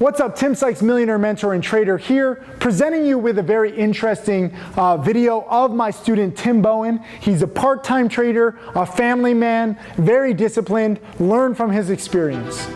What's up, Tim Sykes, millionaire mentor and trader here, presenting you with a very interesting video of my student Tim Bohen. He's a part-time trader, a family man, very disciplined. Learn from his experience.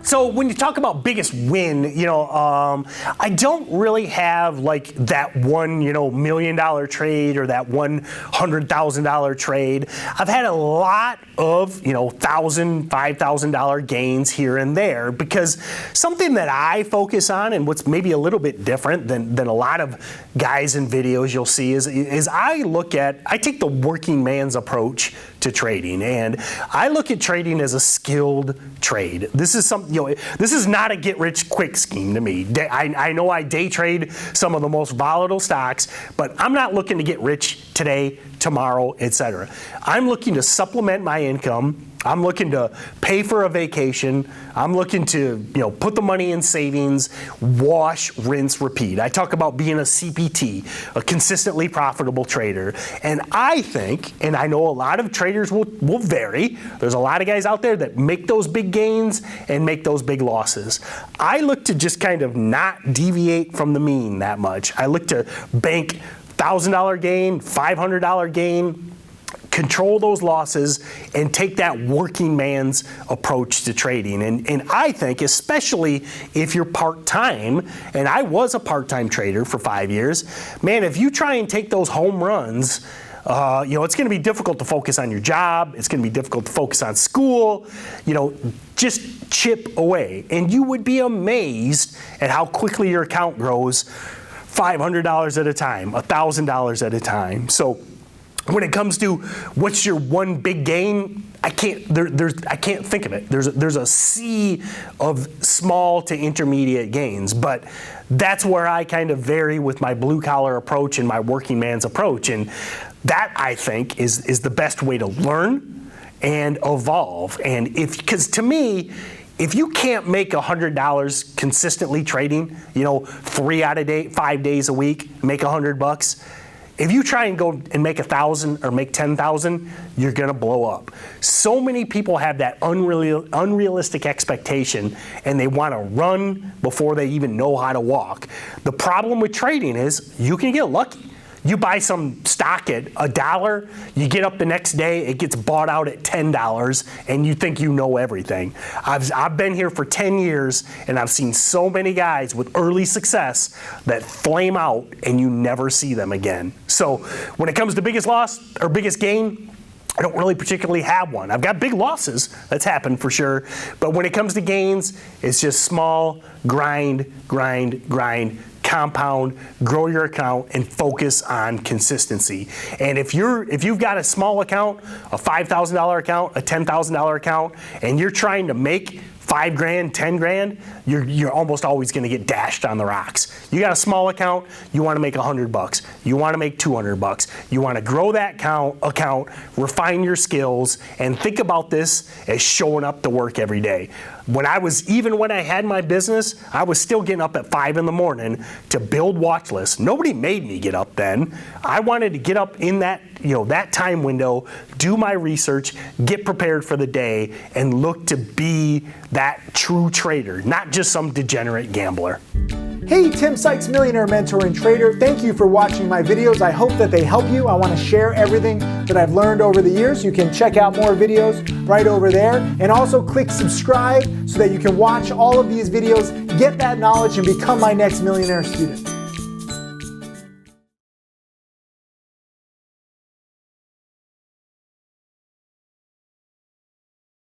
So when you talk about biggest win, I don't really have like that one, $1 million trade or that $100,000 trade. I've had a lot of, $1,000, $5,000 gains here and there, because something that I focus on, and what's maybe a little bit different than a lot of guys in videos you'll see, is I take the working man's approach to trading, and I look at trading as a skilled trade. This is something, this is not a get-rich-quick scheme to me. I know I day trade some of the most volatile stocks, but I'm not looking to get rich today, tomorrow, etc. I'm looking to supplement my income. I'm looking to pay for a vacation. I'm looking to, put the money in savings, wash, rinse, repeat. I talk about being a CPT, a consistently profitable trader. And I think, and I know a lot of traders will vary. There's a lot of guys out there that make those big gains and make those big losses. I look to just kind of not deviate from the mean that much. I look to bank $1,000 gain, $500 gain, control those losses, and take that working man's approach to trading. And I think, especially if you're part-time, and I was a part-time trader for 5 years, man, if you try and take those home runs, it's going to be difficult to focus on your job. It's going to be difficult to focus on school. Just chip away. And you would be amazed at how quickly your account grows, $500 at a time, $1,000 at a time. So when it comes to what's your one big gain, I can't think of it. There's a sea of small to intermediate gains, but that's where I kind of vary with my blue collar approach and my working man's approach. And that, I think, is the best way to learn and evolve. And because to me, if you can't make $100 consistently trading, 5 days a week, make $100, if you try and go and make 1,000 or make 10,000, you're gonna blow up. So many people have that unrealistic expectation, and they wanna run before they even know how to walk. The problem with trading is you can get lucky. You buy some stock at $1, you get up the next day, it gets bought out at $10, and you think you know everything. I've been here for 10 years, and I've seen so many guys with early success that flame out, and you never see them again. So when it comes to biggest loss or biggest gain, I don't really particularly have one. I've got big losses, that's happened for sure, but when it comes to gains, it's just small, grind, compound, grow your account, and focus on consistency. And if you've got a small account, a $5,000 account, a $10,000 account, and you're trying to make $5,000, $10,000, you're almost always going to get dashed on the rocks. You got a small account, you want to make $100, you want to make $200, you want to grow that account, refine your skills, and think about this as showing up to work every day. When I had my business, I was still getting up at 5 in the morning to build watch lists. Nobody made me get up then. I wanted to get up in that time window, do my research, get prepared for the day, and look to be that true trader, not just some degenerate gambler. Hey, Tim Sykes, millionaire mentor and trader. Thank you for watching my videos. I hope that they help you. I want to share everything that I've learned over the years. You can check out more videos right over there, and also click subscribe so that you can watch all of these videos, get that knowledge, and become my next millionaire student.